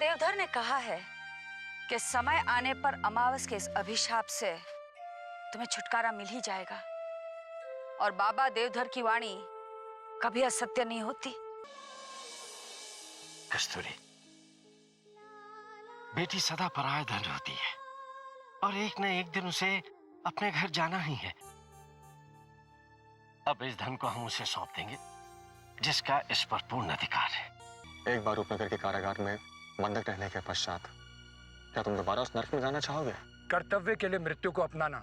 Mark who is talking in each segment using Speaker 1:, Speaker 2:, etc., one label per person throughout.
Speaker 1: देवधर ने कहा है कि समय आने पर अमावस के इस अभिशाप से तुम्हें छुटकारा मिल ही जाएगा। और बाबा देवधर की वाणी कभी असत्य नहीं होती।
Speaker 2: कस्तूरी, बेटी सदा पराया धन होती है और एक न एक दिन उसे अपने घर जाना ही है। अब इस धन को हम उसे सौंप देंगे जिसका इस पर पूर्ण अधिकार है।
Speaker 3: एक बार रूपनगर के कारागार में बंधक रहने के पश्चात क्या तुम दोबारा उस नर्क में जाना चाहोगे?
Speaker 4: कर्तव्य के लिए मृत्यु को अपनाना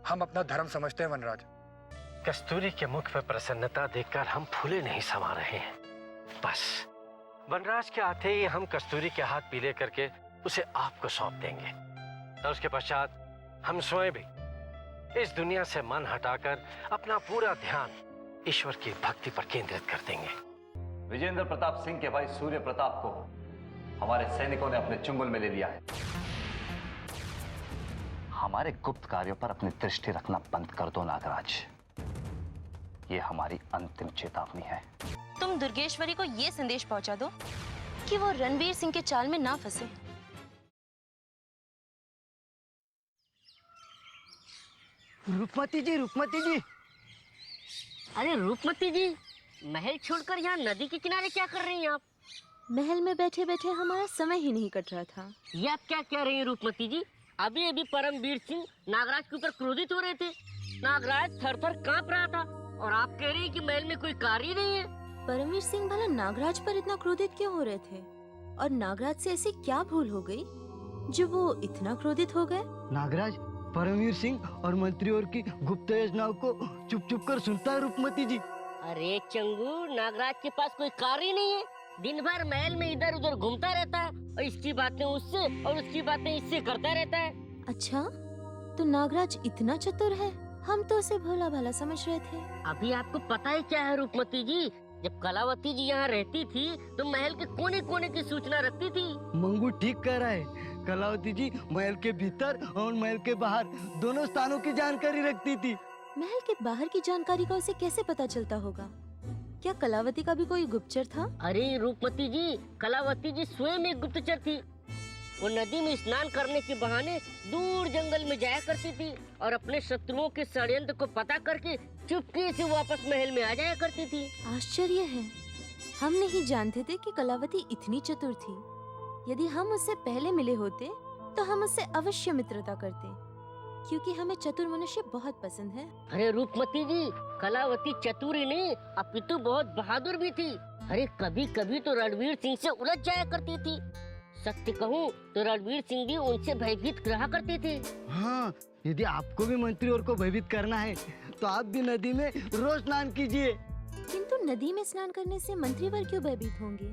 Speaker 4: हम अपना धर्म समझते हैं वनराज।
Speaker 2: कस्तूरी के मुख पर प्रसन्नता देखकर हम फूले नहीं समा रहे हैं। बस वनराज के आते ही हम कस्तूरी के हाथ पीले करके उसे आपको सौंप देंगे और उसके पश्चात हम स्वयं भी इस दुनिया से मन हटाकर अपना पूरा ध्यान ईश्वर की भक्ति पर केंद्रित कर देंगे।
Speaker 5: विजेंद्र प्रताप सिंह के भाई सूर्य प्रताप को हमारे सैनिकों ने अपने चुंगल में ले लिया है। हमारे गुप्त कार्यों पर अपनी दृष्टि रखना बंद कर दो नागराज, ये हमारी अंतिम चेतावनी है।
Speaker 6: तुम दुर्गेश्वरी को ये संदेश पहुंचा दो कि वो रणवीर सिंह के चाल में ना फंसे।
Speaker 7: रूपमती जी, रूपमती जी।
Speaker 8: अरे रूपमती जी, महल छोड़कर यहाँ नदी के किनारे क्या कर रही हैं आप?
Speaker 6: महल में बैठे बैठे हमारा समय ही नहीं कट रहा था।
Speaker 8: ये आप क्या कह रही हैं रूपमती जी? अभी अभी परमवीर सिंह नागराज के ऊपर क्रोधित हो रहे थे। नागराज थर थर कांप रहा था और आप कह रही हैं कि महल में कोई कार्य नहीं है।
Speaker 6: परमवीर सिंह भला नागराज पर इतना क्रोधित क्यों हो रहे थे? और नागराज से ऐसी क्या भूल हो गई जो वो इतना क्रोधित हो गए?
Speaker 7: नागराज परमवीर सिंह और मंत्रियों की गुप्त योजनाओं को चुप चुप कर सुनता है रूपमती जी।
Speaker 8: अरे चंगू, नागराज के पास कोई कार्य नहीं है। दिन भर महल में इधर उधर घूमता रहता है और इसकी बातें उससे और उसकी बातें इससे करता रहता है।
Speaker 6: अच्छा, तो नागराज इतना चतुर है? हम तो उसे भोला भाला समझ रहे थे।
Speaker 8: अभी आपको पता ही क्या है रूपमती जी, जब कलावती जी यहाँ रहती थी तो महल के कोने कोने की सूचना रखती थी।
Speaker 7: मंगू ठीक कह रहा है। कलावती जी महल के भीतर और महल के बाहर दोनों स्थानों की जानकारी रखती थी।
Speaker 6: महल के बाहर की जानकारी का उसे कैसे पता चलता होगा? क्या कलावती का भी कोई गुप्तचर था?
Speaker 8: अरे रूपमती जी, कलावती जी स्वयं एक गुप्तचर थी। वो नदी में स्नान करने के बहाने दूर जंगल में जाया करती थी और अपने शत्रुओं के षड्यंत्र को पता करके चुपके से वापस महल में आ जाया करती थी।
Speaker 6: आश्चर्य है, हम नहीं जानते थे कि कलावती इतनी चतुर थी। यदि हम उससे पहले मिले होते तो हम उससे अवश्य मित्रता करते, क्योंकि हमें चतुर मनुष्य बहुत पसंद है।
Speaker 8: अरे रूपमती जी, कलावती चतुर ही नहीं अपितु बहुत बहादुर भी थी। अरे कभी कभी तो रणवीर सिंह से उलझ जाया करती थी। सत्य कहूँ तो रणवीर सिंह भी उनसे भयभीत रहा करते थे।
Speaker 7: हाँ, यदि आपको भी मंत्रियों को भयभीत करना है तो आप भी नदी में रोज स्नान कीजिए।
Speaker 6: किंतु नदी में स्नान करने से मंत्रीवर क्यों भयभीत होंगे?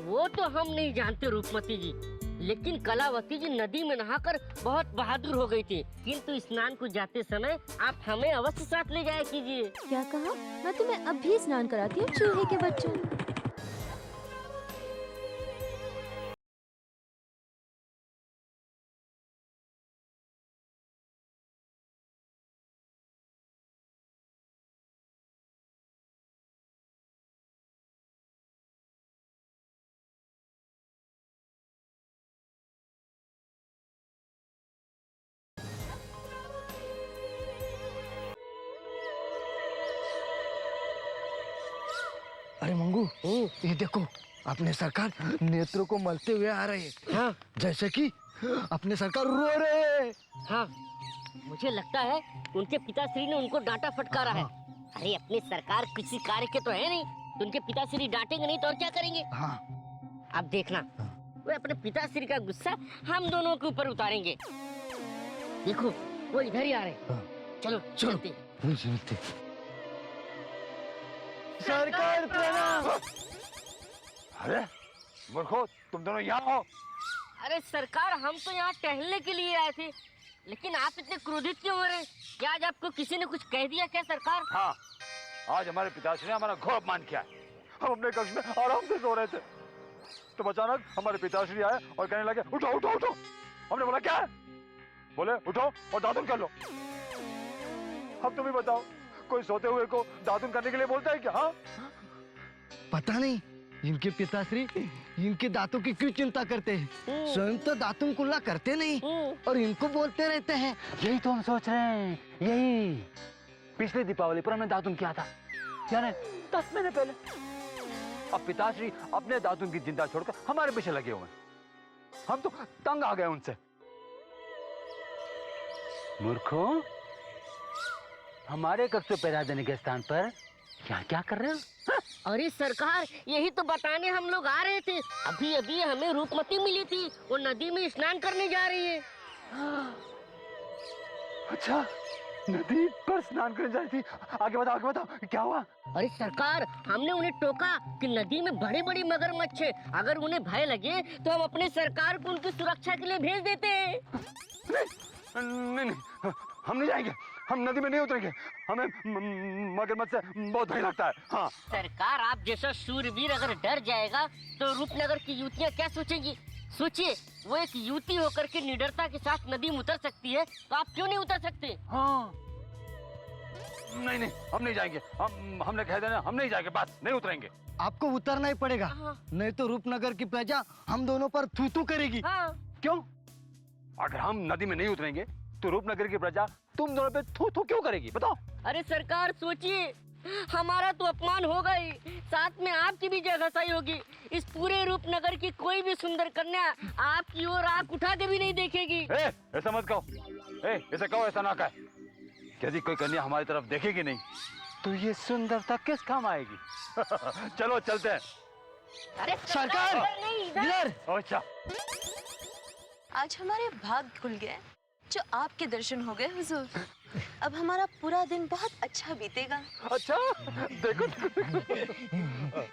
Speaker 8: वो तो हम नहीं जानते रूपमती जी, लेकिन कलावती जी नदी में नहाकर बहुत बहादुर हो गई थी। किंतु स्नान को जाते समय आप हमें अवश्य साथ ले जाया कीजिए।
Speaker 6: क्या कहा? मैं तुम्हें अब भी स्नान कराती हूँ, चूहे के बच्चों।
Speaker 7: अरे मंगू, ये देखो अपने सरकार नेत्रों को मलते हुए आ रहे हैं।
Speaker 8: हाँ,
Speaker 7: जैसे कि अपने सरकार रो रहे हैं।
Speaker 8: हाँ, मुझे लगता है उनके पिताश्री ने उनको डांटा फटकारा है। अरे अपनी सरकार किसी कार्य के तो है नहीं, तो उनके पिताश्री डांटेंगे नहीं तो और क्या करेंगे?
Speaker 7: हाँ।
Speaker 8: अब देखना, वो अपने पिताश्री का गुस्सा हम दोनों के ऊपर उतारेंगे। देखो वो इधर ही आ रहे हैं। चलो चलते।
Speaker 7: सरकार प्रणाम।
Speaker 4: अरे मूर्खों, तुम दोनों यहाँ हो?
Speaker 8: अरे सरकार, हम तो यहाँ टहलने के लिए आए थे, लेकिन आप इतने क्रोधित क्यों हो रहे हैं? क्या आज आपको किसी ने कुछ कह दिया क्या सरकार?
Speaker 4: हाँ, आज हमारे पिताश्री ने हमारा घोर अपमान किया। हम अपने कक्ष में आराम से सो रहे थे, तो अचानक हमारे पिताश्री आए और कहने लगे उठो उठो उठो। हमने बोला क्या है? बोले उठो और दातुन कर लो। अब तुम ही बताओ, कोई सोते हुए को दातुन करने के लिए बोलता है क्या? हाँ?
Speaker 7: पता नहीं, इनके पिताश्री इनके दांतों की क्यों चिंता करते हैं? स्वयं तो दातुन कुल्ला करते नहीं और इनको बोलते रहते हैं।
Speaker 4: यही तो हम सोच रहे हैं, यही पिछले दीपावली पर हमने दातुन किया था, यानी 10 महीने पहले। अब पिताश्री अपने दातुन की चिंता छोड़कर हमारे पीछे लगे हुए हैं। हम तो तंग आ गए उनसे। मूर्खों, हमारे कक्षों पैदा देने के स्थान पर क्या क्या कर रहे हो?
Speaker 8: अरे सरकार, यही तो बताने हम लोग आ रहे थे। अभी अभी हमें रूपमती मिली थी, वो नदी में स्नान करने जा रही है।
Speaker 4: अच्छा, नदी पर स्नान करने जा रही थी। आगे बताओ क्या हुआ?
Speaker 8: अरे सरकार, हमने उन्हें टोका कि नदी में बड़े बड़े मगरमच्छ है, अगर उन्हें भय लगे तो हम अपने सरकार को उनकी सुरक्षा के लिए भेज देते हैं।
Speaker 4: नहीं, हम नहीं जाएंगे, हम नदी में नहीं उतरेंगे, हमें मगरमच्छ से बहुत भय लगता है। हाँ
Speaker 8: सरकार, आप जैसा शूरवीर अगर डर जाएगा तो रूपनगर की युवतियाँ क्या सोचेंगी? सोचिए, वो एक युवती होकर के निडरता के साथ नदी में उतर सकती है, तो आप क्यों नहीं उतर सकते?
Speaker 4: हाँ, नहीं, हम नहीं जाएंगे। हमने कह देना, हम नहीं जाएंगे, बस नहीं उतरेंगे।
Speaker 7: आपको उतरना ही पड़ेगा, नहीं तो रूपनगर की प्रजा हम दोनों पर थू थू करेगी।
Speaker 8: हाँ।
Speaker 4: क्यों? अगर हम नदी में नहीं उतरेंगे तो रूपनगर की प्रजा तुम दोनों पे थू थू क्यों करेगी? बताओ।
Speaker 8: अरे सरकार, सोचिए, हमारा तो अपमान होगा ही, साथ में आपकी भी जगहसाई होगी। इस पूरे रूपनगर की कोई भी सुंदर कन्या आपकी ओर आंख उठा के भी नहीं देखेगी।
Speaker 4: ऐसा मत कहो। ऐसा कहो, ऐसा ना कहे। यदि कोई कन्या हमारी तरफ देखेगी नहीं तो ये सुंदरता किस काम आएगी? चलो चलते हैं।
Speaker 8: अरे
Speaker 7: सरकार, इधर।
Speaker 4: अच्छा,
Speaker 6: आज हमारे भाग खुल गए जो आपके दर्शन हो गए हुजूर। अब हमारा पूरा दिन बहुत अच्छा बीतेगा।
Speaker 4: अच्छा, देखो।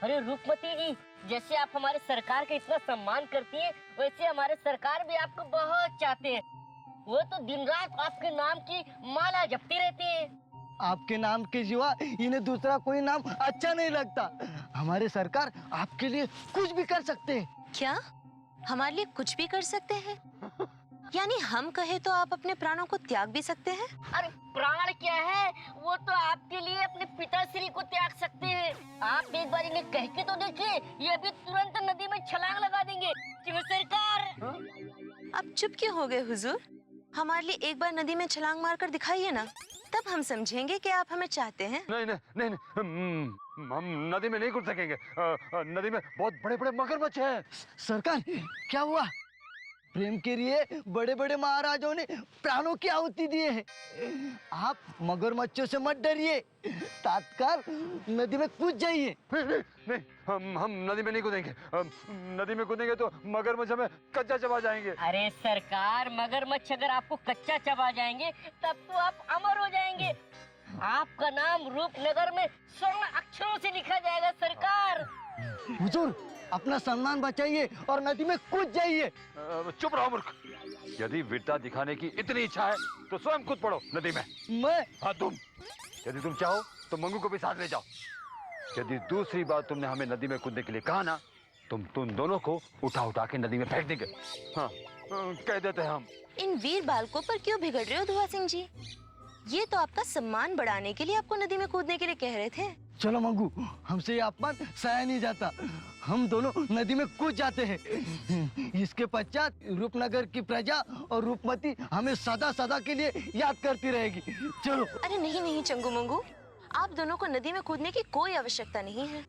Speaker 8: अरे रूपमती जी, जैसे आप हमारे सरकार का इतना सम्मान करती हैं, वैसे हमारे सरकार भी आपको बहुत चाहते हैं। वो तो दिन रात आपके नाम की माला जपती रहती है।
Speaker 7: आपके नाम के सिवा इन्हें दूसरा कोई नाम अच्छा नहीं लगता। हमारे सरकार आपके लिए कुछ भी कर सकते हैं।
Speaker 6: क्या हमारे लिए कुछ भी कर सकते हैं? यानी हम कहे तो आप अपने प्राणों को त्याग भी सकते हैं?
Speaker 8: अरे प्राण क्या है, वो तो आपके लिए अपने पिताश्री को त्याग सकते हैं। आप एक बार इन्हें कह के तो देखिए, ये अभी तुरंत नदी में छलांग लगा देंगे। क्यों सरकार?
Speaker 6: आप चुप क्यों हो गए हुजूर? हमारे लिए एक बार नदी में छलांग मारकर दिखाइए ना, तब हम समझेंगे कि आप हमें चाहते हैं।
Speaker 4: नहीं, हम नदी में नहीं कूद सकेंगे। नदी में बहुत बड़े बड़े मगरमच्छ हैं।
Speaker 7: सरकार, क्या हुआ? प्रेम के लिए बड़े बड़े महाराजों ने प्राणों की आहुति दिए हैं। आप मगरमच्छों से मत डरिए, तत्काल नदी में कूद जाइए।
Speaker 4: नहीं, हम नदी में नहीं कूदेंगे। नदी में कूदेंगे तो मगरमच्छ हमें कच्चा चबा जाएंगे।
Speaker 8: अरे सरकार, मगरमच्छ अगर आपको कच्चा चबा जाएंगे तब तो आप अमर हो जाएंगे। आपका नाम रूपनगर में स्वर्ण अक्षरों से लिखा जाएगा सरकार।
Speaker 7: हुजूर, अपना सम्मान बचाइए और नदी में कूद जाइए।
Speaker 4: चुप रहो मूर्ख। यदि वीरता दिखाने की इतनी इच्छा है तो स्वयं कूद पड़ो नदी में।
Speaker 7: मैं?
Speaker 4: हाँ, तुम। यदि तुम चाहो तो मंगू को भी साथ ले जाओ। यदि दूसरी बार तुमने हमें नदी में कूदने के लिए कहा ना, तुम दोनों को उठा के नदी में फेंक देंगे। हाँ, कह देते हैं हम।
Speaker 6: इन वीर बालकों पर क्यों बिगड़ रहे हो धुआ सिंह जी? ये तो आपका सम्मान बढ़ाने के लिए आपको नदी में कूदने के लिए कह रहे थे।
Speaker 7: चलो मंगू, हमसे ये अपमान सहा नहीं जाता। हम दोनों नदी में कूद जाते हैं। इसके पश्चात रूपनगर की प्रजा और रूपमती हमें सदा सदा के लिए याद करती रहेगी। चलो।
Speaker 6: अरे नहीं चंगू मंगू, आप दोनों को नदी में कूदने की कोई आवश्यकता नहीं है।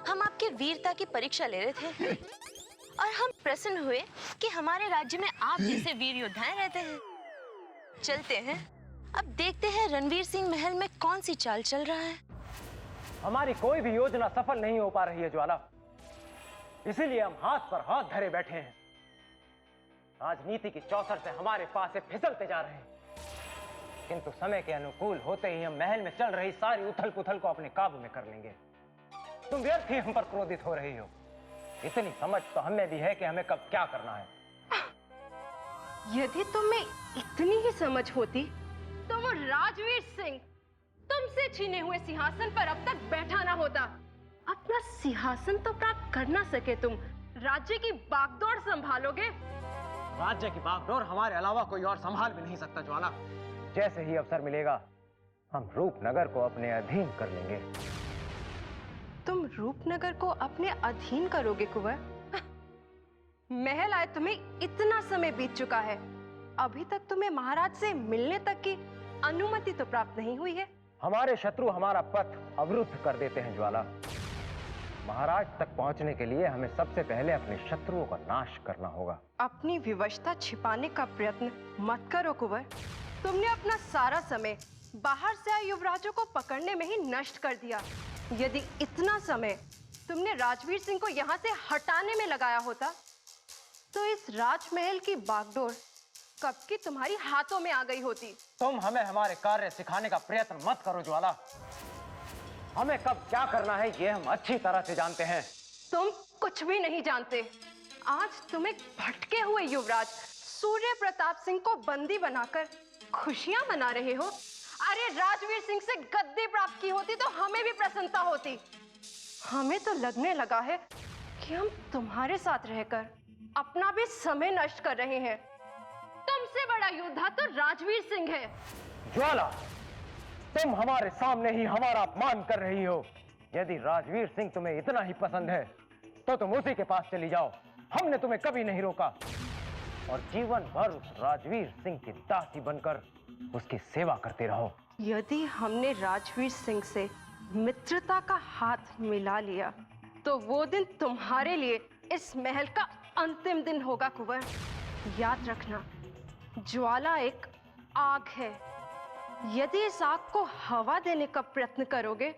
Speaker 6: हम आपके वीरता की परीक्षा ले रहे थे और हम प्रसन्न हुए कि हमारे राज्य में आप जैसे वीर योद्धाएं रहते हैं। चलते हैं, अब देखते हैं रणवीर सिंह महल में कौन सी चाल चल रहा है।
Speaker 9: हमारी कोई भी योजना सफल नहीं हो पा रही है ज्वाला, इसीलिए हम हाथ पर हाथ धरे बैठे हैं। राजनीति की चौसर से हमारे पास से फिसलते जा रहे हैं, किंतु समय के अनुकूल होते ही हम महल में चल रही सारी उथल पुथल को अपने काबू में कर लेंगे। तुम व्यर्थ ही हम पर क्रोधित हो रही हो। इतनी समझ तो हमें भी है कि हमें कब क्या करना है।
Speaker 10: यदि तुम्हें इतनी ही समझ होती तो वो राजवीर सिंह तुमसे छीने हुए सिंहासन पर अब तक बैठा ना होता। अपना सिंहासन तो प्राप्त कर ना सके तुम, राज्य की बागडोर संभालोगे?
Speaker 9: राज्य की बागडोर हमारे अलावा कोई और संभाल भी नहीं सकता ज्वाला। जैसे ही अवसर मिलेगा हम रूपनगर को अपने अधीन कर लेंगे।
Speaker 10: तुम रूपनगर को अपने अधीन करोगे कुंवर? महल आए तुम्हें इतना समय बीत चुका है, अभी तक तुम्हें महाराज से मिलने तक की अनुमति तो प्राप्त नहीं हुई है।
Speaker 9: हमारे शत्रु हमारा पथ अवरुद्ध कर देते हैं ज्वाला। महाराज तक पहुंचने के लिए हमें सबसे पहले अपने शत्रुओं का नाश करना होगा।
Speaker 10: अपनी विवशता छिपाने का प्रयत्न मत करो कुंवर। तुमने अपना सारा समय बाहर से आए युवराजों को पकड़ने में ही नष्ट कर दिया। यदि इतना समय तुमने राजवीर सिंह को यहाँ से हटाने में लगाया होता तो इस राजमहल की बागडोर कब की तुम्हारी हाथों में आ गई होती।
Speaker 9: तुम हमें हमारे कार्य सिखाने का प्रयत्न मत करो ज्वाला। हमें कब क्या करना है ये हम अच्छी तरह से जानते हैं।
Speaker 10: तुम कुछ भी नहीं जानते। आज तुम एक भटके हुए युवराज सूर्य प्रताप सिंह को बंदी बनाकर खुशियां मना रहे हो। अरे राजवीर सिंह से गद्दी प्राप्त की होती तो हमें भी प्रसन्नता होती। हमें तो लगने लगा है कि हम तुम्हारे साथ रहकर अपना भी समय नष्ट कर रहे हैं। तुमसे बड़ा योद्धा तो राजवीर सिंह है।
Speaker 9: ज्वाला, तुम हमारे सामने ही हमारा अपमान कर रही हो। यदि राजवीर सिंह तुम्हें इतना ही पसंद है तो तुम उसी के पास चली जाओ। हमने तुम्हें कभी नहीं रोका और जीवन भर उस राजवीर सिंह की दासी बनकर उसकी सेवा करते रहो।
Speaker 10: यदि हमने राजवीर सिंह से मित्रता का हाथ मिला लिया तो वो दिन तुम्हारे लिए इस महल का अंतिम दिन होगा कुंवर। याद रखना, ज्वाला एक आग है। यदि इस आग को हवा देने का प्रयत्न करोगे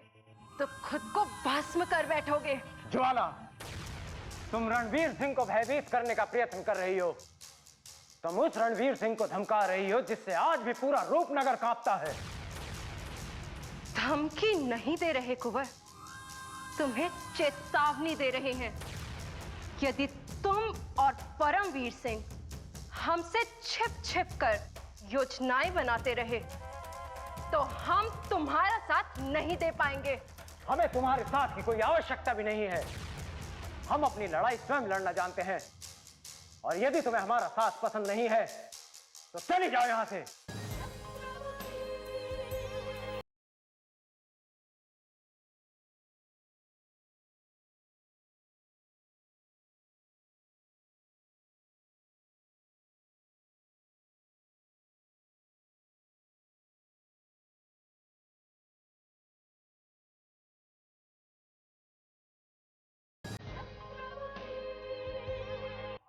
Speaker 10: तो खुद को भस्म कर बैठोगे।
Speaker 9: ज्वाला, तुम रणवीर सिंह को भयभीत करने का प्रयत्न कर रही हो। तुम उस रणवीर सिंह को धमका रही हो जिससे आज भी पूरा रूपनगर कांपता है।
Speaker 10: धमकी नहीं दे रहे कुंवर, तुम्हें चेतावनी दे रहे हैं। यदि तुम और परमवीर सिंह हमसे छिप छिप कर योजनाएं बनाते रहे तो हम तुम्हारा साथ नहीं दे पाएंगे।
Speaker 9: हमें तुम्हारे साथ की कोई आवश्यकता भी नहीं है। हम अपनी लड़ाई स्वयं लड़ना जानते हैं और यदि तुम्हें हमारा साथ पसंद नहीं है तो चली जाओ यहां से।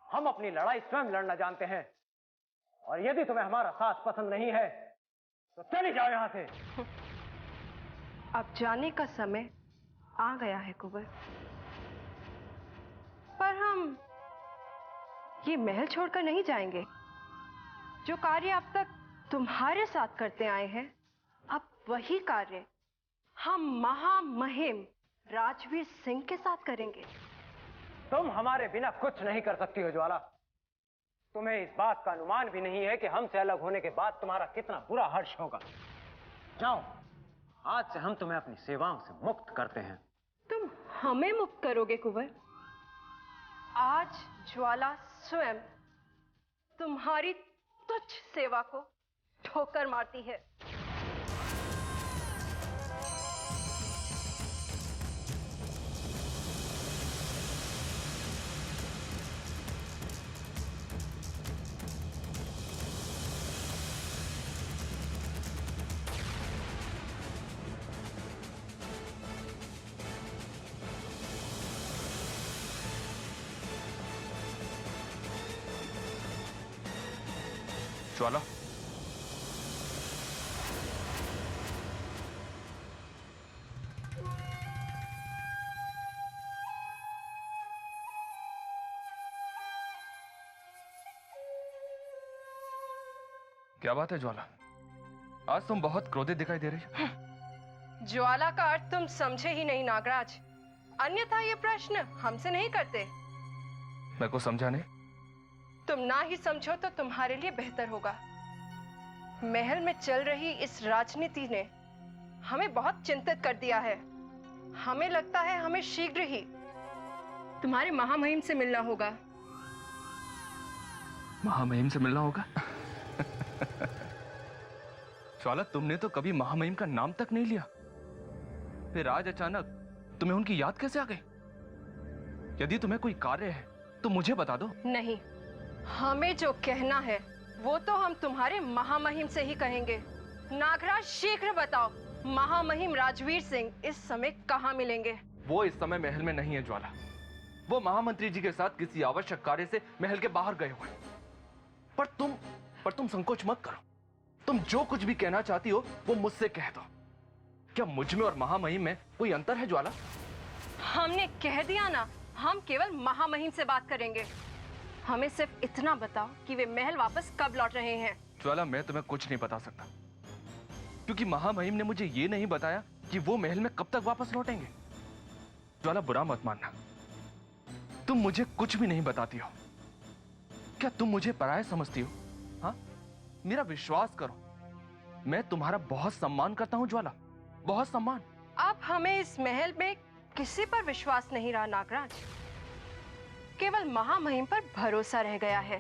Speaker 9: हम अपनी लड़ाई स्वयं लड़ना जानते हैं और यदि तुम्हें हमारा साथ पसंद नहीं है तो चली जाओ यहां से।
Speaker 10: अब जाने का समय आ गया है कुंवर, पर हम ये महल छोड़कर नहीं जाएंगे। जो कार्य अब तक तुम्हारे साथ करते आए हैं, अब वही कार्य हम महामहिम राजवीर सिंह के साथ करेंगे।
Speaker 9: तुम हमारे बिना कुछ नहीं कर सकती हो ज्वाला। तुम्हें इस बात का अनुमान भी नहीं है कि हमसे अलग होने के बाद तुम्हारा कितना बुरा हर्ष होगा। जाओ, आज से हम तुम्हें अपनी सेवाओं से मुक्त करते हैं।
Speaker 10: तुम हमें मुक्त करोगे कुंवर? आज ज्वाला स्वयं तुम्हारी तुच्छ सेवा को ठोकर मारती है।
Speaker 11: ज्वाला, क्या बात है ज्वाला? आज तुम बहुत क्रोधित दिखाई दे रही हो।
Speaker 10: ज्वाला का अर्थ तुम समझे ही नहीं नागराज, अन्यथा ये प्रश्न हमसे नहीं करते।
Speaker 11: मैं को समझा नहीं।
Speaker 10: तुम ना ही समझो तो तुम्हारे लिए बेहतर होगा। महल में चल रही इस राजनीति ने हमें बहुत चिंतित कर दिया है। हमें लगता है हमें शीघ्र ही तुम्हारे महामहिम से मिलना होगा।
Speaker 11: महामहिम से मिलना होगा? ज्वाला, तुमने तो कभी महामहिम का नाम तक नहीं लिया, फिर आज अचानक तुम्हें उनकी याद कैसे आ गई? यदि तुम्हें कोई कार्य है तो मुझे बता दो।
Speaker 10: नहीं, हमें जो कहना है वो तो हम तुम्हारे महामहिम से ही कहेंगे। नागराज, शीघ्र बताओ, महामहिम राजवीर सिंह इस समय कहाँ मिलेंगे?
Speaker 11: वो इस समय महल में नहीं है ज्वाला। वो महामंत्री जी के साथ किसी आवश्यक कार्य से महल के बाहर गए हुए। पर तुम संकोच मत करो। तुम जो कुछ भी कहना चाहती हो वो मुझसे कह दो। क्या मुझ में और महामहिम में कोई अंतर है ज्वाला?
Speaker 10: हमने कह दिया ना, हम केवल महामहिम से बात करेंगे। हमें सिर्फ इतना बताओ कि वे महल वापस कब लौट रहे हैं।
Speaker 11: ज्वाला, मैं तुम्हें कुछ नहीं बता सकता, क्योंकि महामहिम ने मुझे ये नहीं बताया कि वो महल में कब तक वापस लौटेंगे। ज्वाला, बुरा मत मानना, तुम मुझे कुछ भी नहीं बताती हो। क्या तुम मुझे पराया समझती हो? हाँ, मेरा विश्वास करो, मैं तुम्हारा बहुत सम्मान करता हूं ज्वाला, बहुत सम्मान।
Speaker 10: अब हमें इस महल में किसी पर विश्वास नहीं रहा नागराज, केवल महामहिम पर भरोसा रह गया है।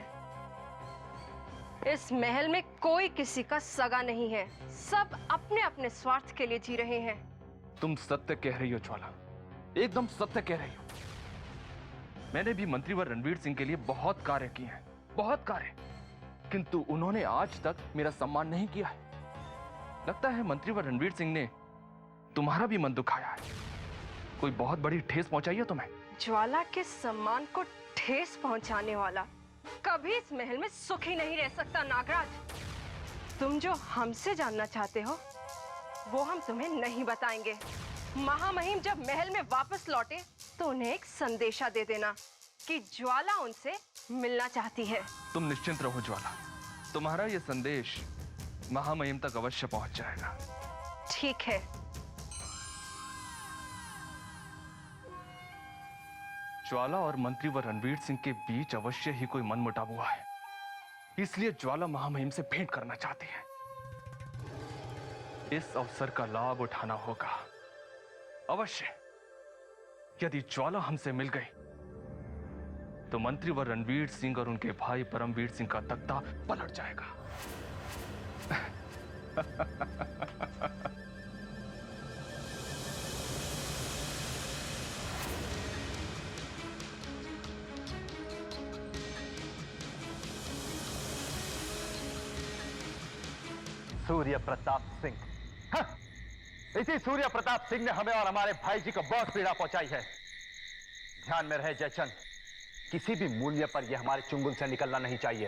Speaker 10: इस महल में कोई किसी का सगा नहीं है, सब अपने अपने स्वार्थ के लिए जी रहे हैं।
Speaker 11: तुम सत्य कह रही हो ज्वाला, एकदम सत्य कह रही हो। मैंने भी मंत्रीवर रणवीर सिंह के लिए बहुत कार्य किए हैं, बहुत कार्य, किंतु उन्होंने आज तक मेरा सम्मान नहीं किया है। लगता है मंत्रीवर रणवीर सिंह ने तुम्हारा भी मन दुखाया है। कोई बहुत बड़ी ठेस पहुंचाई है तुम्हें?
Speaker 10: ज्वाला के सम्मान को ठेस पहुंचाने वाला कभी इस महल में सुखी नहीं रह सकता नागराज। तुम जो हमसे जानना चाहते हो वो हम तुम्हें नहीं बताएंगे। महामहिम जब महल में वापस लौटे तो उन्हें एक संदेशा दे देना कि ज्वाला उनसे मिलना चाहती है।
Speaker 11: तुम निश्चिंत रहो ज्वाला, तुम्हारा ये संदेश महामहिम तक अवश्य पहुंच जाएगा।
Speaker 10: ठीक है।
Speaker 11: ज्वाला और मंत्रीवर रणवीर सिंह के बीच अवश्य ही कोई मनमुटाव हुआ है, इसलिए ज्वाला महामहिम से भेंट करना चाहती है। इस अवसर का लाभ उठाना होगा अवश्य। यदि ज्वाला हमसे मिल गई तो मंत्रीवर रणवीर सिंह और उनके भाई परमवीर सिंह का तख्ता पलट जाएगा।
Speaker 5: सूर्य प्रताप सिंह,
Speaker 9: इसी सूर्य प्रताप सिंह ने हमें और हमारे भाई जी को बहुत पीड़ा पहुंचाई है। ध्यान में रहे जयचंद, किसी भी मूल्य पर यह हमारे चुंगल से निकलना नहीं चाहिए।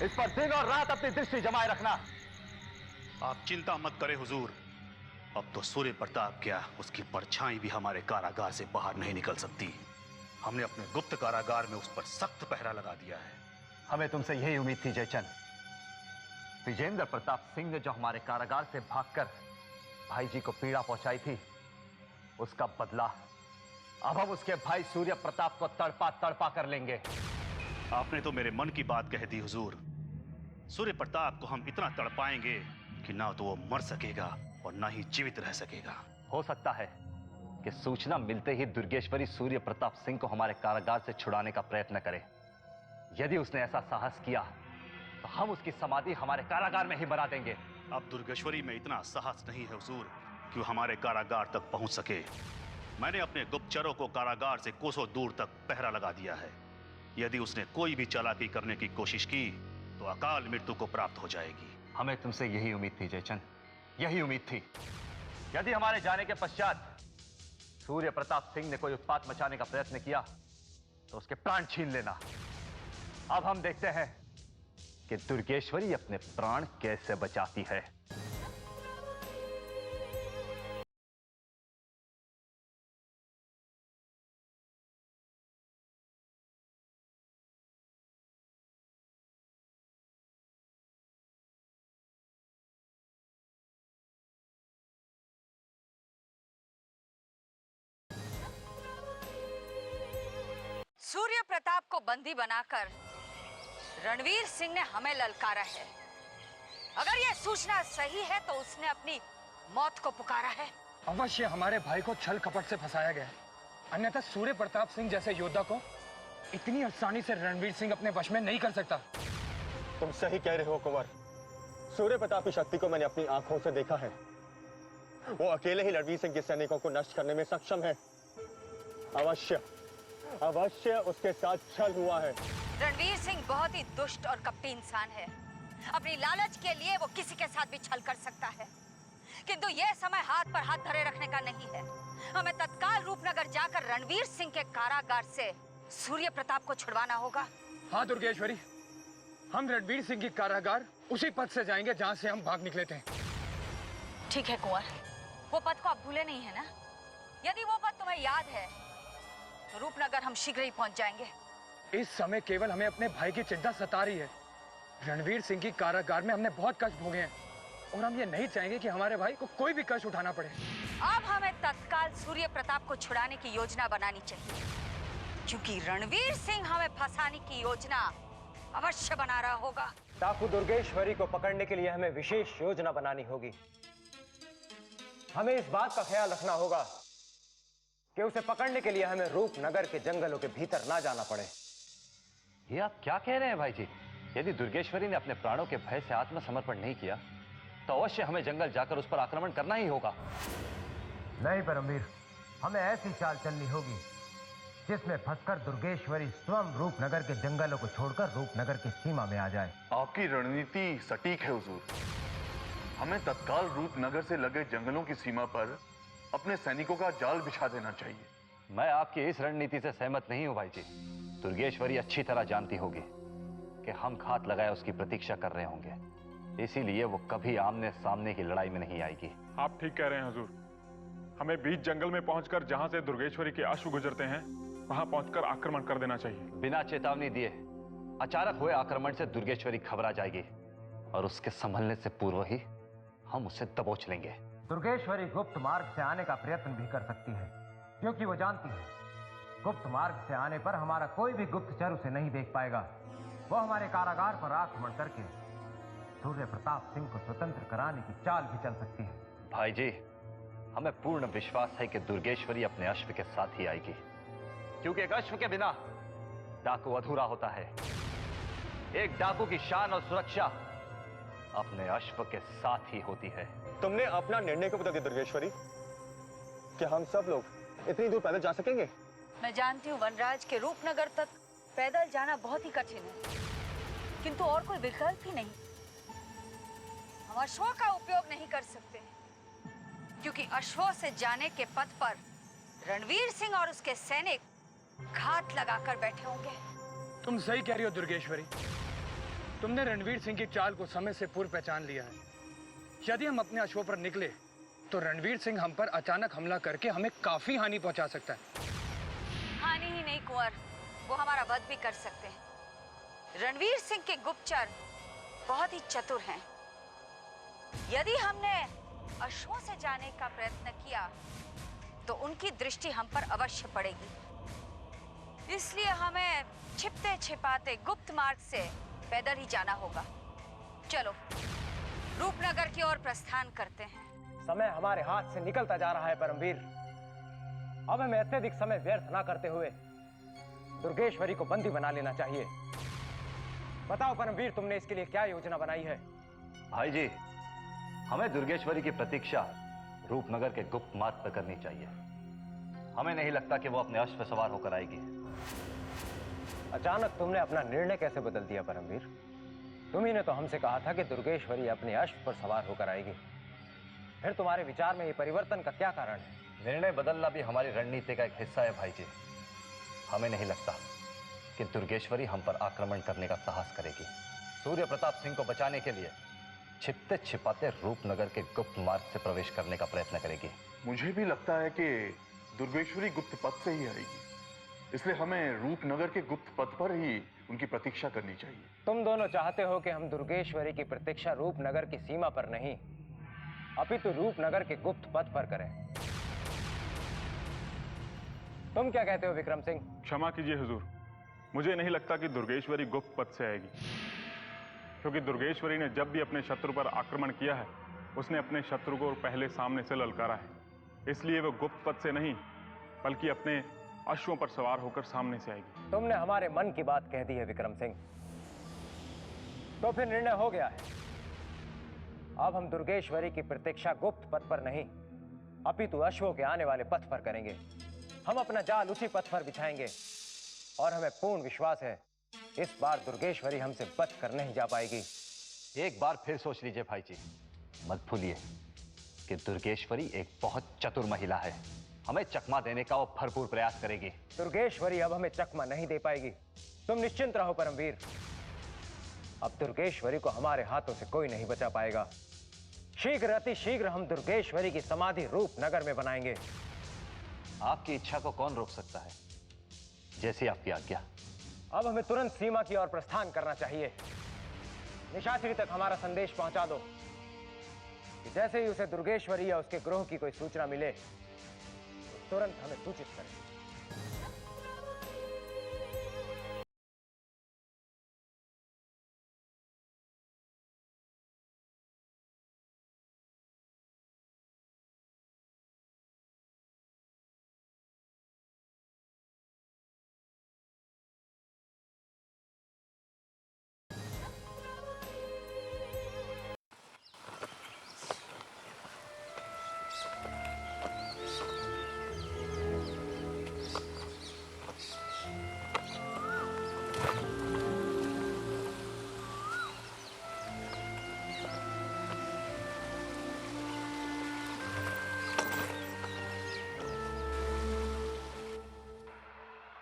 Speaker 9: इस पर दिन और रात अपनी दृष्टि जमाए रखना।
Speaker 12: आप चिंता मत करें हुजूर, अब तो सूर्य प्रताप क्या, उसकी परछाई भी हमारे कारागार से बाहर नहीं निकल सकती। हमने अपने गुप्त कारागार में उस पर सख्त पहरा लगा दिया है।
Speaker 5: हमें तुमसे यही उम्मीद थी जयचंद। विजेंद्र प्रताप सिंह ने जो हमारे कारागार से भागकर भाई जी को पीड़ा पहुंचाई थी, उसका बदला अब हम उसके भाई सूर्य प्रताप को तड़पा तड़पा कर लेंगे।
Speaker 12: आपने तो मेरे मन की बात कह दी हुजूर। सूर्य प्रताप को हम इतना तड़पाएंगे कि ना तो वो मर सकेगा और ना ही जीवित रह सकेगा।
Speaker 5: हो सकता है कि सूचना मिलते ही दुर्गेश्वरी सूर्य प्रताप सिंह को हमारे कारागार से छुड़ाने का प्रयत्न करे। यदि उसने ऐसा साहस किया तो हम उसकी समाधि हमारे कारागार में ही बना देंगे।
Speaker 12: अब दुर्गेश्वरी में इतना साहस नहीं है हुजूर कि वो हमारे कारागार तक पहुंच सके। मैंने अपने गुप्तचरों को कारागार से कोसों दूर तक पहरा लगा दिया है। यदि उसने कोई भी चालाकी करने की कोशिश की तो अकाल मृत्यु को प्राप्त हो जाएगी।
Speaker 5: हमें तुमसे यही उम्मीद थी जयचंद, यही उम्मीद थी। यदि हमारे जाने के पश्चात सूर्य प्रताप सिंह ने कोई उत्पात मचाने का प्रयत्न किया तो उसके प्राण छीन लेना। अब हम देखते हैं कि दुर्गेश्वरी अपने प्राण कैसे बचाती है।
Speaker 1: सूर्य प्रताप को बंदी बनाकर रणवीर सिंह ने हमें ललकारा है। अगर यह सूचना सही है तो उसने अपनी मौत को पुकारा है।
Speaker 9: अवश्य हमारे भाई को छल कपट से फंसाया गया है, अन्यथा सूर्य प्रताप सिंह जैसे योद्धा को इतनी आसानी से रणवीर सिंह अपने वश में नहीं कर सकता।
Speaker 3: तुम सही कह रहे हो कुंवर। सूर्य प्रताप की शक्ति को मैंने अपनी आंखों से देखा है। वो अकेले ही रणवीर सिंह के सैनिकों को नष्ट करने में सक्षम है। अवश्य अवश्य उसके साथ छल हुआ है।
Speaker 1: रणवीर सिंह बहुत ही दुष्ट और कपटी इंसान है। अपनी लालच के लिए वो किसी के साथ भी छल कर सकता है, किंतु यह समय हाथ पर हाथ धरे रखने का नहीं है। हमें तत्काल रूपनगर जाकर रणवीर सिंह के कारागार से सूर्य प्रताप को छुड़वाना होगा।
Speaker 9: हाँ दुर्गेश्वरी, हम रणवीर सिंह की कारागार उसी पथ से जाएंगे जहाँ से हम भाग निकले थे।
Speaker 1: ठीक है कुंवर, वो पथ को आप भूले नहीं है ना? यदि वो पथ तुम्हें याद है तो रूपनगर हम शीघ्र ही पहुंच जाएंगे।
Speaker 9: इस समय केवल हमें अपने भाई की चिंता सता रही है। रणवीर सिंह की कारागार में हमने बहुत कष्ट भोगे हैं और हम ये नहीं चाहेंगे कि हमारे भाई को कोई भी कष्ट उठाना पड़े।
Speaker 1: अब हमें तत्काल सूर्य प्रताप को छुड़ाने की योजना बनानी चाहिए, क्योंकि रणवीर सिंह हमें फंसाने की योजना अवश्य बना रहा होगा।
Speaker 9: डाकू दुर्गेश्वरी को पकड़ने के लिए हमें विशेष योजना बनानी होगी। हमें इस बात का ख्याल रखना होगा कि उसे पकड़ने के लिए हमें रूपनगर के जंगलों के भीतर ना जाना पड़े।
Speaker 5: ये आप क्या कह रहे हैं भाई जी? यदि दुर्गेश्वरी ने अपने प्राणों के भय से आत्मसमर्पण नहीं किया तो अवश्य हमें जंगल जाकर उस पर आक्रमण करना ही होगा।
Speaker 9: नहीं परमवीर, हमें ऐसी चाल चलनी होगी जिसमें फंसकर दुर्गेश्वरी स्वयं रूपनगर के जंगलों को छोड़कर रूपनगर की सीमा में आ जाए।
Speaker 11: आपकी रणनीति सटीक है हुजूर। हमें तत्काल रूपनगर से लगे जंगलों की सीमा पर अपने सैनिकों का जाल बिछा देना चाहिए।
Speaker 5: मैं आपकी इस रणनीति से सहमत नहीं हूं भाई जी। दुर्गेश्वरी अच्छी तरह जानती होगी कि हम घात लगाए उसकी प्रतीक्षा कर रहे होंगे, इसीलिए वो कभी आमने सामने की लड़ाई में नहीं आएगी।
Speaker 4: आप ठीक कह रहे हैं हुजूर। हमें बीच जंगल में पहुंचकर जहां से दुर्गेश्वरी के अश्व गुजरते हैं वहां पहुंचकर आक्रमण कर देना चाहिए।
Speaker 5: बिना चेतावनी दिए अचानक हुए आक्रमण से दुर्गेश्वरी घबरा जाएगी और उसके संभलने से पूर्व ही हम उसे दबोच लेंगे।
Speaker 9: दुर्गेश्वरी गुप्त मार्ग से आने का प्रयत्न भी कर सकती है, क्योंकि वो जानती है गुप्त मार्ग से आने पर हमारा कोई भी गुप्तचर उसे नहीं देख पाएगा। वो हमारे कारागार पर आक्रमण करके सूर्य प्रताप सिंह को स्वतंत्र कराने की चाल भी चल सकती है।
Speaker 5: भाई जी, हमें पूर्ण विश्वास है कि दुर्गेश्वरी अपने अश्व के साथ ही आएगी, क्योंकि एक अश्व के बिना डाकू अधूरा होता है। एक डाकू की शान और सुरक्षा अपने अश्व के साथ ही होती है।
Speaker 3: तुमने अपना निर्णय क्यों बता दिया दुर्गेश्वरी? क्या हम सब लोग इतनी दूर पैदल जा सकेंगे?
Speaker 1: मैं जानती हूँ वनराज के रूपनगर तक पैदल जाना बहुत ही कठिन है, किंतु और कोई विकल्प ही नहीं। हम अश्वों का उपयोग नहीं कर सकते, क्योंकि अश्वों से जाने के पथ पर रणवीर सिंह और उसके सैनिक घात लगाकर बैठे होंगे।
Speaker 9: तुम सही कह रही हो दुर्गेश्वरी। तुमने रणवीर सिंह की चाल को समय से पूर्व पहचान लिया है। यदि हम अपने अश्वों पर निकले तो रणवीर सिंह हम पर अचानक हमला करके हमें काफी हानि पहुंचा सकता है।
Speaker 1: हानि ही नहीं कुंवर, वो हमारा वध भी कर सकते हैं। रणवीर सिंह के गुप्तचर बहुत ही चतुर हैं। यदि हमने अश्वों से जाने का प्रयत्न किया तो उनकी दृष्टि हम पर अवश्य पड़ेगी। इसलिए हमें छिपते छिपाते गुप्त मार्ग से पैदल ही जाना होगा। चलो रूपनगर की ओर प्रस्थान करते हैं।
Speaker 9: समय हमारे हाथ से निकलता जा रहा है परमवीर। अब हमें अत्यधिक समय व्यर्थ ना करते हुए दुर्गेश्वरी को बंदी बना लेना चाहिए। बताओ परमवीर, तुमने इसके लिए क्या योजना बनाई है?
Speaker 5: भाई जी, हमें दुर्गेश्वरी की प्रतीक्षा रूपनगर के गुप्त मार्ग पर करनी चाहिए। हमें नहीं लगता कि वो अपने अश्व पर सवार होकर आएगी।
Speaker 9: अचानक तुमने अपना निर्णय कैसे बदल दिया परमवीर? तुम्ही ने तो हमसे कहा था कि दुर्गेश्वरी अपने अश्व पर सवार होकर आएगी। फिर तुम्हारे विचार में ये परिवर्तन का क्या कारण है?
Speaker 5: निर्णय बदलना भी हमारी रणनीति का एक हिस्सा है भाई जी। हमें नहीं लगता कि दुर्गेश्वरी हम पर आक्रमण करने का साहस करेगी। सूर्य प्रताप सिंह को बचाने के लिए छिपते छिपाते रूपनगर के गुप्त मार्ग से प्रवेश करने का प्रयत्न करेगी।
Speaker 11: मुझे भी लगता है कि दुर्गेश्वरी गुप्त पथ से ही आएगी, इसलिए हमें रूपनगर के गुप्त पथ पर ही उनकी प्रतीक्षा करनी चाहिए।
Speaker 9: तुम दोनों चाहते हो कि हम दुर्गेश्वरी की प्रतीक्षा रूपनगर की सीमा पर नहीं, अपितु रूपनगर के गुप्त पथ पर करें। तुम क्या कहते हो विक्रम सिंह?
Speaker 4: क्षमा कीजिए हुजूर, मुझे नहीं लगता कि दुर्गेश्वरी गुप्त पथ से आएगी, क्योंकि दुर्गेश्वरी ने जब भी अपने शत्रु पर आक्रमण किया है उसने अपने शत्रु को पहले सामने से ललकारा है। इसलिए वो गुप्त पथ से नहीं बल्कि अपने अश्वों पर सवार होकर सामने से आएगी।
Speaker 9: तुमने हमारे मन की बात कह दी है विक्रम सिंह। तो फिर निर्णय हो गया है। अब हम दुर्गेश्वरी की प्रतीक्षा गुप्त पथ पर नहीं अपितु अश्वों के आने वाले पथ पर करेंगे। हम अपना जाल उसी पथ पर बिछाएंगे और हमें पूर्ण विश्वास है इस बार दुर्गेश्वरी हमसे बच कर नहीं जा पाएगी।
Speaker 5: एक बार फिर सोच लीजिए भाई जी, मत भूलिए कि दुर्गेश्वरी एक बहुत चतुर महिला है। हमें चकमा देने का वो भरपूर प्रयास करेगी।
Speaker 9: दुर्गेश्वरी अब हमें चकमा नहीं दे पाएगी, तुम निश्चिंत रहो परमवीर। अब दुर्गेश्वरी को हमारे हाथों से कोई नहीं बचा पाएगा। शीघ्र अति शीघ्र हम दुर्गेश्वरी की समाधि रूपनगर में बनाएंगे।
Speaker 5: आपकी इच्छा को कौन रोक सकता है? जैसी आपकी आज्ञा।
Speaker 9: अब हमें तुरंत सीमा की ओर प्रस्थान करना चाहिए। निशाचरी तक हमारा संदेश पहुंचा दो कि जैसे ही उसे दुर्गेश्वरी या उसके ग्रोह की कोई सूचना मिले तो तुरंत हमें सूचित करें।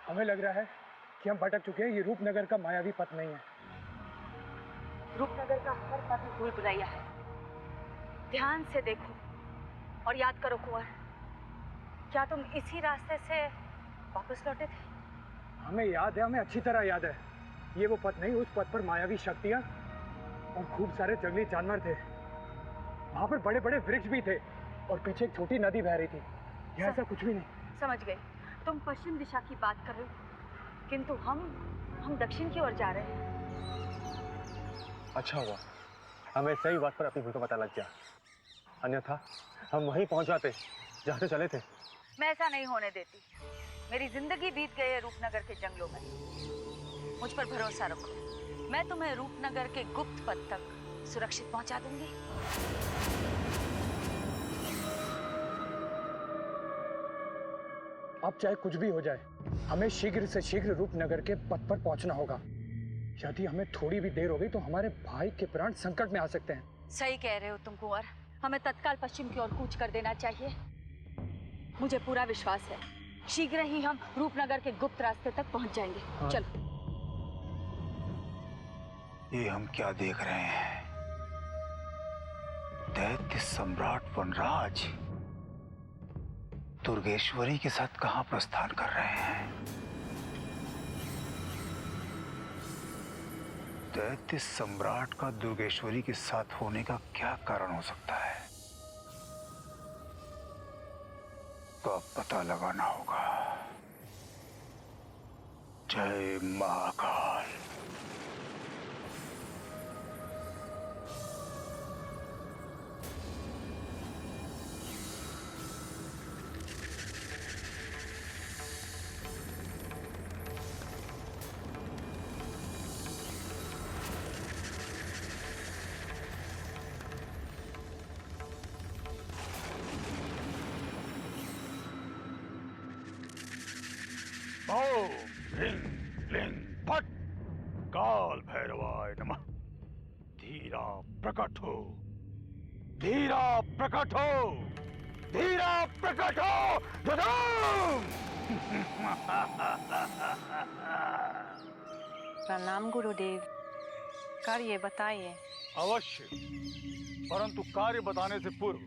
Speaker 13: हमें लग रहा है कि हम भटक चुके हैं। ये रूपनगर का मायावी पथ नहीं है।
Speaker 1: रूपनगर का हर पथ भूल भुलैया है। ध्यान से देखो और याद करो कुंवर, क्या तुम इसी रास्ते से वापस लौटे थे?
Speaker 13: हमें याद है, हमें अच्छी तरह याद है। ये वो पथ नहीं, उस पथ पर मायावी शक्तियां और खूब सारे जंगली जानवर थे। वहां पर बड़े बड़े वृक्ष भी थे और पीछे एक छोटी नदी बह रही थी। ये ऐसा कुछ भी नहीं।
Speaker 1: समझ गई, तुम पश्चिम दिशा की बात कर रहे हो, किंतु हम दक्षिण की ओर जा रहे हैं।
Speaker 3: अच्छा हुआ हमें सही बात पर अपनी भूल का पता लग गया, अन्यथा हम वहीं पहुंच जाते जहाँ से चले थे।
Speaker 1: मैं ऐसा नहीं होने देती। मेरी जिंदगी बीत गई है रूपनगर के जंगलों में। मुझ पर भरोसा रखो, मैं तुम्हें रूपनगर के गुप्त पथ तक सुरक्षित पहुंचा दूंगी।
Speaker 13: अब चाहे कुछ भी हो जाए, हमें शीघ्र से शीघ्र रूपनगर के पथ पर पहुंचना होगा। यदि हमें थोड़ी भी देर हो गई तो हमारे भाई के प्राण संकट में आ सकते हैं।
Speaker 1: सही कह रहे हो तुम कुंवर, हमें तत्काल पश्चिम की ओर कूच कर देना चाहिए। मुझे पूरा विश्वास है शीघ्र ही हम रूपनगर के गुप्त रास्ते तक पहुंच जाएंगे।
Speaker 13: हाँ।
Speaker 1: चलो।
Speaker 4: ये हम क्या देख रहे हैं? दैत्य सम्राट वनराज दुर्गेश्वरी के साथ कहां प्रस्थान कर रहे हैं? दैत्य सम्राट का दुर्गेश्वरी के साथ होने का क्या कारण हो सकता है? तो अब पता लगाना होगा। जय महाकाल। ओम ह्रीं क्लीं फट काल भैरवाय नमः। धीरा प्रकट हो, धीरा प्रकट हो, धीरा प्रकट हो। धूम।
Speaker 14: प्रणाम गुरुदेव, कार्य बताइए।
Speaker 4: अवश्य, परंतु कार्य बताने से पूर्व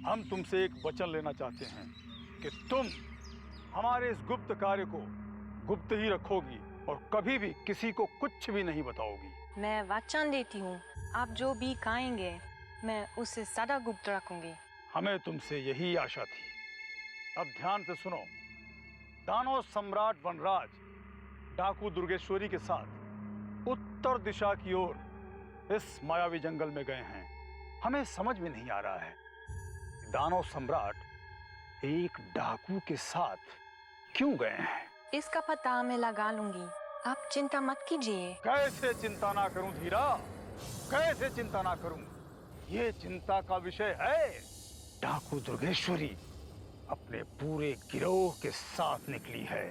Speaker 4: हम तुमसे एक वचन लेना चाहते हैं कि तुम हमारे इस गुप्त कार्य को गुप्त ही रखोगी और कभी भी किसी को कुछ भी नहीं बताओगी।
Speaker 14: मैं वचन देती हूँ, आप जो भी कहेंगे मैं उसे सदा गुप्त रखूंगी।
Speaker 4: हमें तुमसे यही आशा थी। अब ध्यान से सुनो। दानव सम्राट वनराज डाकू दुर्गेश्वरी के साथ उत्तर दिशा की ओर इस मायावी जंगल में गए हैं। हमें समझ में नहीं आ रहा है, दानव सम्राट एक डाकू के साथ क्यों गए हैं?
Speaker 14: इसका पता मैं लगा लूंगी, आप चिंता मत कीजिए।
Speaker 4: कैसे चिंता ना करूं धीरा, कैसे चिंता ना करूं? ये चिंता का विषय है। डाकू दुर्गेश्वरी अपने पूरे गिरोह के साथ निकली है।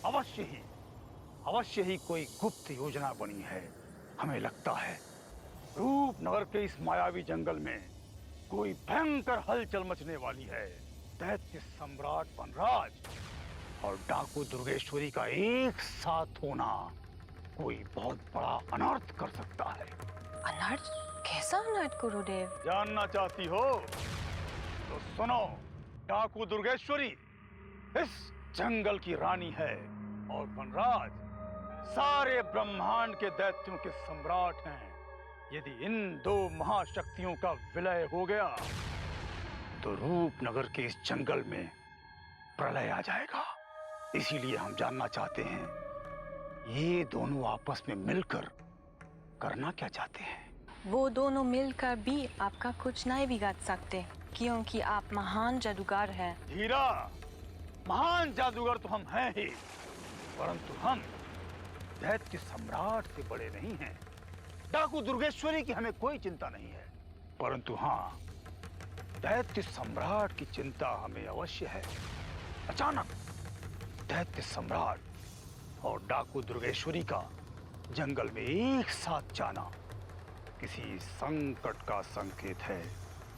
Speaker 4: अवश्य ही कोई गुप्त योजना बनी है। हमें लगता है रूपनगर के इस मायावी जंगल में कोई भयंकर हलचल मचने वाली है। दैत्य सम्राट वनराज और डाकू दुर्गेश्वरी का एक साथ होना कोई बहुत बड़ा अनर्थ कर सकता है।
Speaker 14: अनर्थ? कैसा अनर्थ गुरुदेव?
Speaker 4: जानना चाहती हो तो सुनो। डाकू दुर्गेश्वरी इस जंगल की रानी है और वनराज सारे ब्रह्मांड के दैत्यों के सम्राट हैं। यदि इन दो महाशक्तियों का विलय हो गया तो रूपनगर के इस जंगल में प्रलय आ जाएगा। इसीलिए हम जानना चाहते हैं ये दोनों आपस में मिलकर करना क्या चाहते हैं।
Speaker 14: वो दोनों मिलकर भी आपका कुछ नहीं बिगाड़ सकते, क्योंकि आप महान जादूगर हैं।
Speaker 4: धीरा, महान जादूगर तो हम हैं ही, परंतु हम दैत्य सम्राट से बड़े नहीं हैं। डाकू दुर्गेश्वरी की हमें कोई चिंता नहीं है, परंतु हाँ, दैत्य सम्राट की चिंता हमें अवश्य है। अचानक दैत्य सम्राट और डाकू दुर्गेश्वरी का जंगल में एक साथ जाना किसी संकट का संकेत है।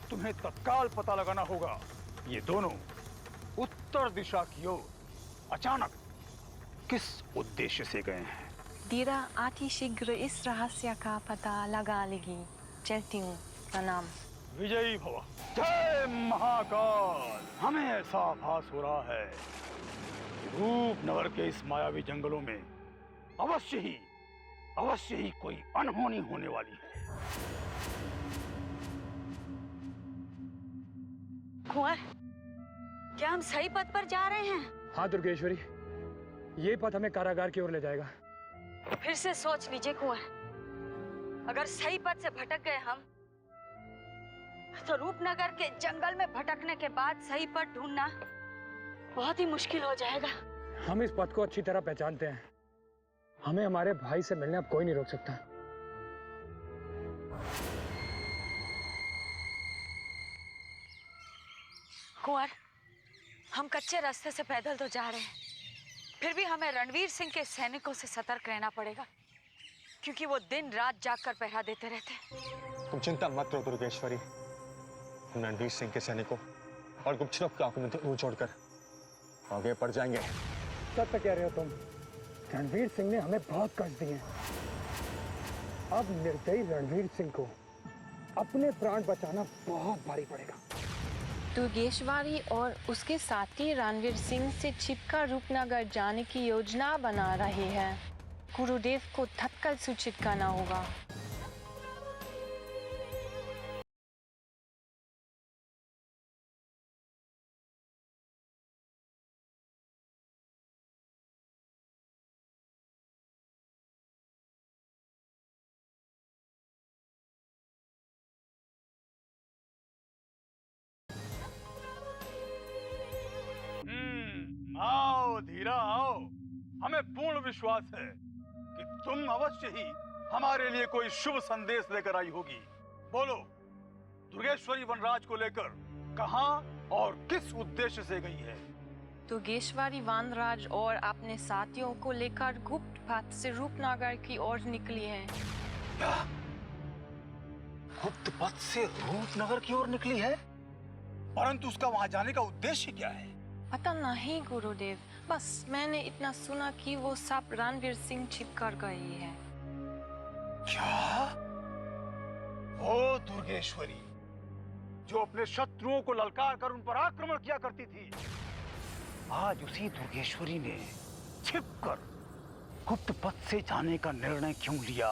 Speaker 4: तुम्हें तत्काल पता लगाना होगा ये दोनों उत्तर दिशा की ओर अचानक किस उद्देश्य से गए हैं।
Speaker 14: धीरा अति शीघ्र इस रहस्य का पता लगा लेगी। चलती हूँ। प्रणाम।
Speaker 4: विजयी भव। जय महाकाल। हमें ऐसा आभास हो रहा है रूपनगर के इस मायावी जंगलों में अवश्य ही कोई अनहोनी होने वाली है।
Speaker 1: कुंवर, क्या हम सही पथ पर जा रहे हैं?
Speaker 13: हाँ दुर्गेश्वरी, ये पथ हमें कारागार की ओर ले जाएगा।
Speaker 1: फिर से सोच लीजिए कुंवर, अगर सही पथ से भटक गए हम तो रूपनगर के जंगल में भटकने के बाद सही पथ ढूंढना बहुत ही मुश्किल हो जाएगा।
Speaker 13: हम इस पथ को अच्छी तरह पहचानते हैं। हमें हमारे भाई से मिलने अब कोई नहीं रोक सकता।
Speaker 1: कुंवर, हम कच्चे रास्ते से पैदल तो जा रहे हैं, फिर भी हमें रणवीर सिंह के सैनिकों से सतर्क रहना पड़ेगा, क्योंकि वो दिन रात जागकर पहरा देते रहते हैं।
Speaker 3: तुम चिंता मत करो दुर्गेश्वरी, हम रणवीर सिंह के सैनिकों और गुप्तचरों की आंखों में छोड़कर आगे बढ़ जाएंगे।
Speaker 13: सत्य कह रहे हो तुम। रणवीर सिंह ने हमें बहुत कष्ट दिए। अब निर्दयी रणवीर सिंह को अपने प्राण बचाना बहुत भारी पड़ेगा।
Speaker 14: दुर्गेश्वरी और उसके साथी रणवीर सिंह से छिपकर रूपनगर जाने की योजना बना रहे हैं। गुरुदेव को तत्काल सूचित करना होगा।
Speaker 4: आओ धीरा आओ। हमें पूर्ण विश्वास है कि तुम अवश्य ही हमारे लिए कोई शुभ संदेश लेकर आई होगी। बोलो, दुर्गेश्वरी वनराज को लेकर कहां और किस उद्देश्य से गई है?
Speaker 14: दुर्गेश्वरी वनराज और अपने साथियों को लेकर गुप्त पथ से रूपनगर की ओर निकली है।
Speaker 4: क्या? गुप्त पथ से रूपनगर की ओर निकली है? परंतु उसका वहां जाने का उद्देश्य क्या है?
Speaker 14: पता नहीं गुरुदेव, बस मैंने इतना सुना कि वो सब रणवीर सिंह छिप कर गई है।
Speaker 4: क्या? ओ दुर्गेश्वरी, जो अपने शत्रुओं को ललकार कर उन पर आक्रमण किया करती थी, आज उसी दुर्गेश्वरी ने छिपकर गुप्त पथ से जाने का निर्णय क्यों लिया?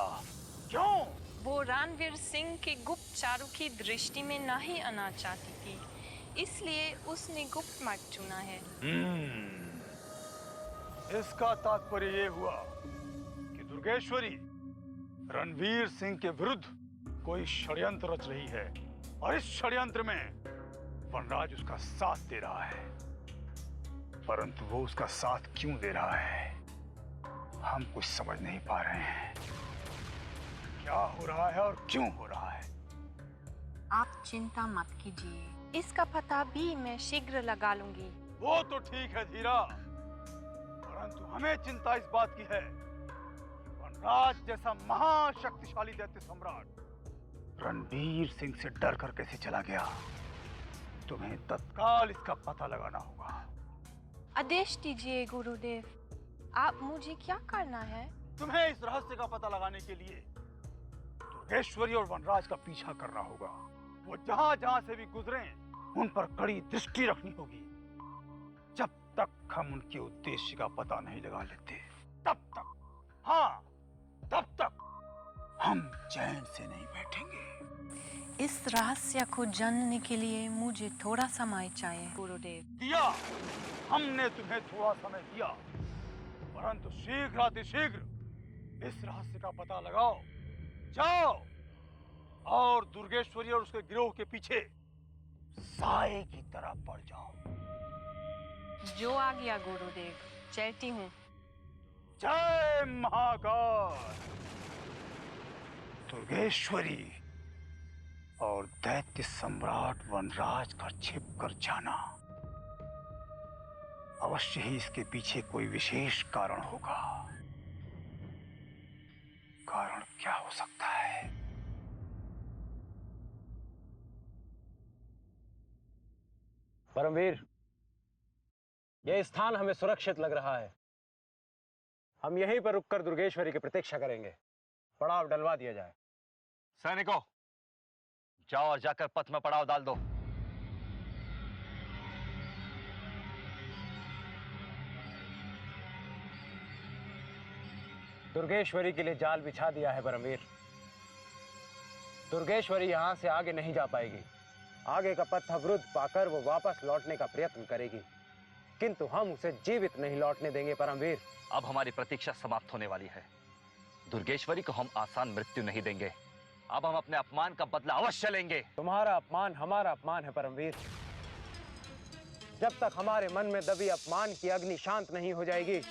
Speaker 4: क्यों?
Speaker 14: वो रणवीर सिंह के गुप्तचरों की दृष्टि में नहीं आना चाहती थी, इसलिए उसने गुप्त मार्ग चुना है।
Speaker 4: इसका तात्पर्य ये हुआ कि दुर्गेश्वरी रणवीर सिंह के विरुद्ध कोई षड्यंत्र रच रही है और इस षड्यंत्र में वनराज उसका साथ दे रहा है। परंतु वो उसका साथ क्यों दे रहा है, हम कुछ समझ नहीं पा रहे हैं। क्या हो रहा है और क्यों हो रहा है?
Speaker 14: आप चिंता मत कीजिए, इसका पता भी मैं शीघ्र लगा लूंगी।
Speaker 4: वो तो ठीक है धीरा, परंतु हमें चिंता इस बात की है कि वनराज जैसा महाशक्तिशाली दैत्य सम्राट रणवीर सिंह से डर कर कैसे चला गया। तुम्हें तत्काल इसका पता लगाना होगा।
Speaker 14: आदेश दीजिए गुरुदेव, आप मुझे क्या करना है?
Speaker 4: तुम्हें इस रहस्य का पता लगाने के लिए दुर्गेश्वरी और वनराज का पीछा करना होगा। वो जहां जहां से भी गुजरे उन पर कड़ी दृष्टि रखनी होगी। जब तक हम उनके उद्देश्य का पता नहीं लगा लेते तब तक, हाँ तब तक हम चैन से नहीं बैठेंगे।
Speaker 14: इस रहस्य को जानने के लिए मुझे थोड़ा समय चाहिए गुरुदेव।
Speaker 4: दिया, हमने तुम्हें थोड़ा समय दिया, परंतु शीघ्र इस रहस्य का पता लगाओ। जाओ और दुर्गेश्वरी और उसके गिरोह के पीछे साए की तरह पड़ जाओ।
Speaker 14: जो आ गया गुरुदेव, चलती हूँ।
Speaker 4: जय महाकाल। दुर्गेश्वरी और दैत्य सम्राट वनराज का छिप कर जाना, अवश्य ही इसके पीछे कोई विशेष कारण होगा। कारण क्या हो सकता है?
Speaker 9: परमवीर, यह स्थान हमें सुरक्षित लग रहा है। हम यहीं पर रुककर दुर्गेश्वरी की प्रतीक्षा करेंगे। पड़ाव डलवा दिया जाए।
Speaker 5: सैनिकों, जाओ और जाकर पथ में पड़ाव डाल दो।
Speaker 9: दुर्गेश्वरी के लिए जाल बिछा दिया है परमवीर। दुर्गेश्वरी यहां से आगे नहीं जा पाएगी। आगे का पथ अवरुद्ध पाकर वो वापस लौटने का प्रयत्न करेगी, किंतु हम उसे जीवित नहीं लौटने देंगे परमवीर।
Speaker 5: अब हमारी प्रतीक्षा समाप्त होने वाली है। दुर्गेश्वरी को हम आसान मृत्यु नहीं देंगे। अब हम अपने अपमान का बदला अवश्य लेंगे।
Speaker 9: तुम्हारा अपमान हमारा अपमान है परमवीर। जब तक हमारे मन में दबी अपमान की अग्नि शांत नहीं हो जाएगी,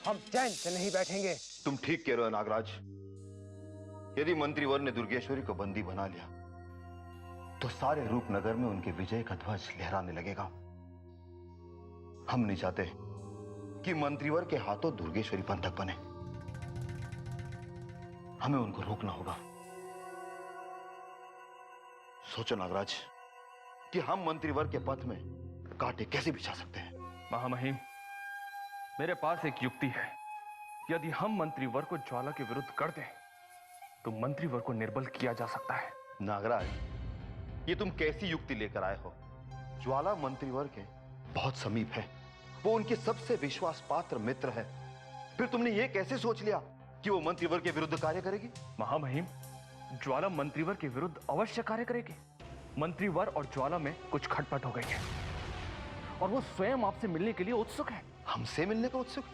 Speaker 9: हम चैन से नहीं बैठेंगे।
Speaker 15: तुम ठीक कह रहे हो नागराज। यदि मंत्रीवर ने दुर्गेश्वरी को बंदी बना लिया तो सारे रूपनगर में उनके विजय का ध्वज लहराने लगेगा। हम नहीं चाहते कि मंत्रीवर के हाथों दुर्गेश्वरी बंधक बने। हमें उनको रोकना होगा। सोचो नागराज कि हम मंत्रीवर के पथ में कांटे कैसे बिछा सकते हैं।
Speaker 11: महामहिम, मेरे पास एक युक्ति है। यदि हम मंत्रीवर को ज्वाला के विरुद्ध कर दें तो मंत्रीवर को निर्बल किया जा सकता है।
Speaker 15: नागराज, ये तुम कैसी युक्ति लेकर आए हो? ज्वाला मंत्रीवर के बहुत समीप है। वो उनके सबसे विश्वास पात्र मित्र है। फिर तुमने ये कैसे सोच लिया कि वो मंत्रीवर के विरुद्ध कार्य करेगी?
Speaker 11: महामहिम, ज्वाला मंत्रीवर के विरुद्ध अवश्य कार्य करेगी। मंत्रीवर और ज्वाला में कुछ खटपट हो गई है और वो स्वयं आपसे मिलने के लिए उत्सुक है।
Speaker 15: हमसे मिलने को उत्सुक?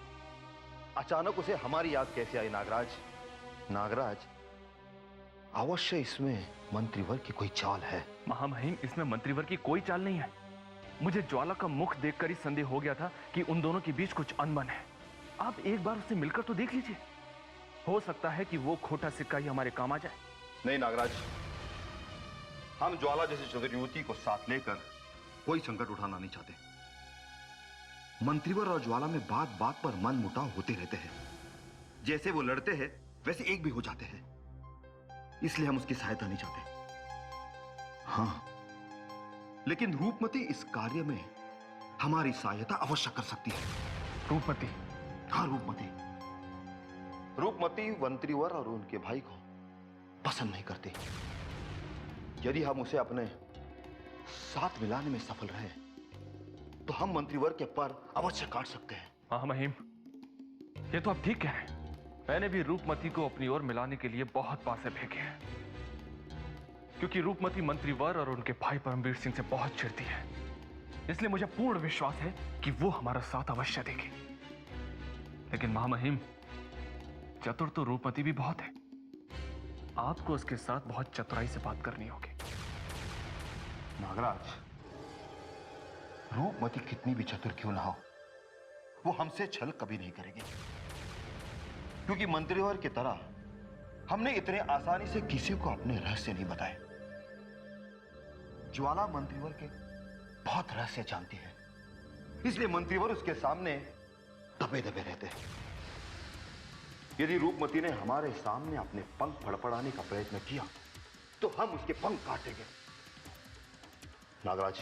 Speaker 15: अचानक उसे हमारी याद कैसे आई नागराज? नागराज, अवश्य इसमें मंत्रीवर की कोई चाल है।
Speaker 11: महामहिम, इसमें मंत्रीवर की कोई चाल नहीं है। मुझे ज्वाला का मुख देखकर ही संदेह हो गया था कि उन दोनों के बीच कुछ अनबन है। आप एक बार उससे मिलकर तो देख लीजिए। हो सकता है कि वो खोटा सिक्का ही हमारे काम आ जाए।
Speaker 15: नहीं नागराज, हम ज्वाला जैसे चतुर युवती को साथ लेकर कोई संकट उठाना नहीं चाहते। मंत्रीवर और ज्वाला में बात बात पर मन मुटाव होते रहते हैं। जैसे वो लड़ते हैं वैसे एक भी हो जाते हैं। इसलिए हम उसकी सहायता नहीं चाहते। हाँ, लेकिन रूपमती इस कार्य में हमारी सहायता अवश्य कर सकती है।
Speaker 11: रूपमती?
Speaker 15: हाँ, रूपमती। रूपमती मंत्रीवर और उनके भाई को पसंद नहीं करती। यदि हम उसे अपने साथ मिलाने में सफल रहे तो हम मंत्रीवर के पर अवश्य काट सकते हैं।
Speaker 11: महामहिम, ये तो आप ठीक कह रहे हैं। मैंने भी रूपमती को अपनी ओर मिलाने के लिए बहुत पासे फेंके हैं, क्योंकि रूपमती मंत्रीवर और उनके भाई परमवीर सिंह से बहुत चिढ़ती है। इसलिए मुझे पूर्ण विश्वास है कि वो हमारा साथ अवश्य देगी। लेकिन महामहिम, चतुर तो रूपमती भी बहुत है। आपको उसके साथ बहुत चतुराई से बात करनी होगी।
Speaker 15: नागराज, रूपमती कितनी भी चतुर क्यों ना हो, वो हमसे छल कभी नहीं करेगी। क्योंकि मंत्रीवर की तरह हमने इतने आसानी से किसी को अपने रहस्य नहीं बताए। ज्वाला मंत्रीवर के बहुत रहस्य जानती है, इसलिए मंत्रीवर उसके सामने दबे दबे रहते हैं। यदि रूपमती ने हमारे सामने अपने पंख फड़फड़ाने का प्रयत्न किया तो हम उसके पंख काट देंगे। नागराज,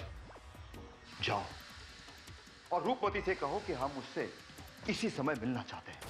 Speaker 15: जाओ और रूपमती से कहो कि हम उससे इसी समय मिलना चाहते हैं।